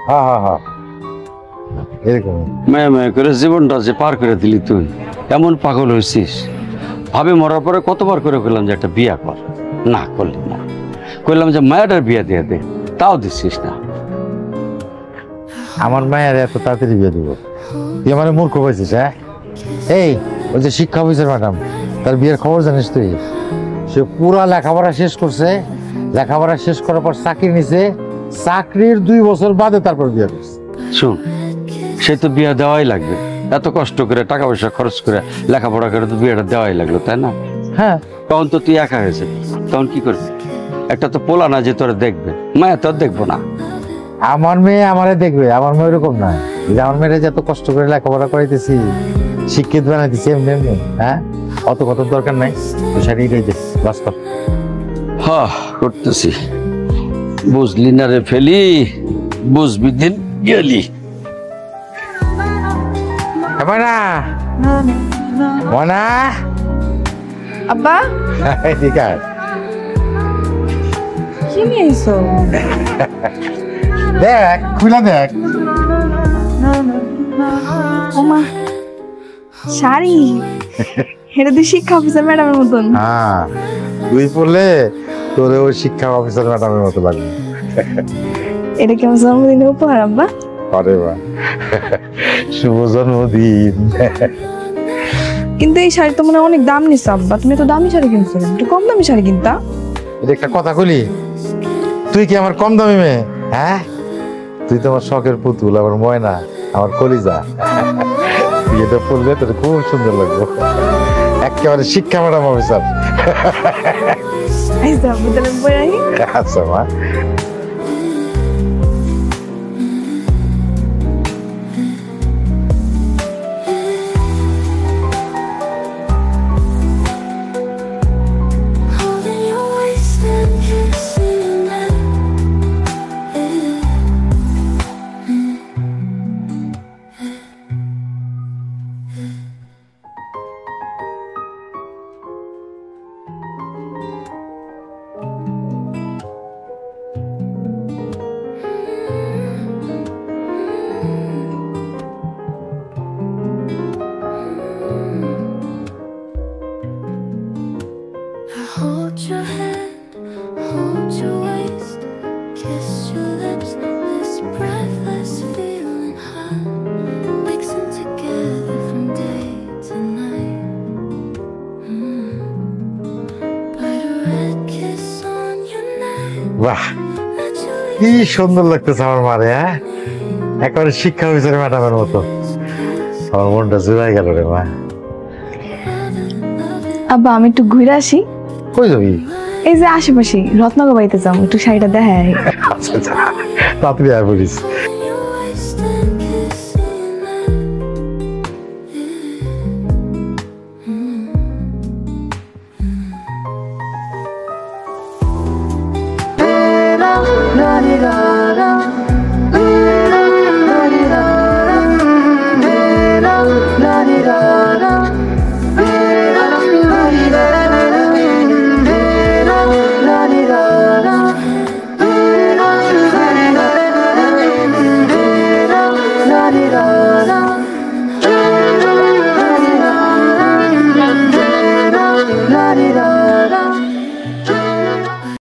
হ্যাঁ হ্যাঁ হ্যাঁ এরকম মেয়ে মেয়ে করে জীবনটা যে পার করে দিলি তুই, এমন পাগল হয়েছিস। ভাবে মরার পরে কতবার করে কইলাম যে একটা বিয়া কর, না করলি না। কইলাম যে মায়াটার বিয়া দিয়ে দে, তাও দিচ্ছিস না। আমার মায়ের এত তাড়াতাড়ি বিয়ে দিব? তুই আমার মূর্খ হয়েছিস? হ্যাঁ, এই ওই যে শিক্ষা অফিসার ম্যাডাম, তার বিয়ের খবর জানিস তুই? সে পুরা লেখাপড়া শেষ করছে, লেখাপড়া শেষ করার পর চাকরি নিছে, চাকরির 2 বছর বাদে তারপর বিয়ে করছে। শুন, সে তো বিয়া দেওয়াই লাগবে, এত কষ্ট করে টাকা পয়সা খরচ করে লেখাপড়া করে তো বিয়েটা দেওয়াই লাগলো, তাই না? হ্যাঁ, তখন তো তুই একা হয়েছে, তখন কি করবি? একটা তো পোলা না যে তোরা দেখবে, মায়া তো আর দেখবো না। আমার মেয়ে আমারে দেখবে, আমার মেয়ে ওরকম না। আমার মেয়েরা যে এত কষ্ট করে লেখাপড়া করাইতেছি, শিক্ষিত বানাইতেছি এমনি এমনি, হ্যাঁ, অত কত দরকার নাই। তো সেটাই যে বাস্তব হ্যাঁ করতেছি, বুঝলি না রে ফেলি, বুঝবি দিন গেলি। মনা মনা আব্বা ঠিক আছে, কি নিয়ে আইছো? দেখ খুলে দেখ। ওমা, শাড়ি। এটা তো শিক্ষা অফিসার ম্যাডামের মতন। হ্যাঁ, তুই পড়লে তোর ওই শিক্ষা অফিসার ম্যাডামের মতো লাগবে। এটা কি আমার জন্মদিনের উপহার আব্বা? আরে বাহ, শুভ জন্মদিন। কিন্তু এই শাড়ি তো মনে হয় অনেক দাম নিচ্ছে আব্বা। তুমি তো দামি শাড়ি কিনছো, একটু কম দামি শাড়ি কিনতা। এটা একটা কথা কইলি? তুই কি আমার কম দামি মেয়ে? হ্যাঁ, তুই তো আমার শখের পুতুল, আমার ময়না, আমার কলিজা। তুই এটা পড়লে তোর খুব সুন্দর লাগবে, একেবারে শিক্ষা ম্যাডাম অফিসার। আচ্ছা আব্বু, তাহলে বই রাখি। আচ্ছা মা। Hold your hand, hold your waist, kiss your lips, this breathless feeling hot, mixing together from day to night. But a red kiss on your neck. বাহ, কি সুন্দর লাগতেছে আমার মারে। হ্যাঁ, একেবারে শিক্ষা অফিসার ম্যাডামের মতো। আমার মনটা জুড়াই গেল রে মা। আব্বা, আমি একটু ঘুরে আসি। কই যাবি? এই যে আশেপাশে রত্নগর বাড়িতে যাবো, একটু শাড়িটা দেখাই। আচ্ছা আচ্ছা, তাড়াতাড়ি আয় পড়িস। Your waist and kissing.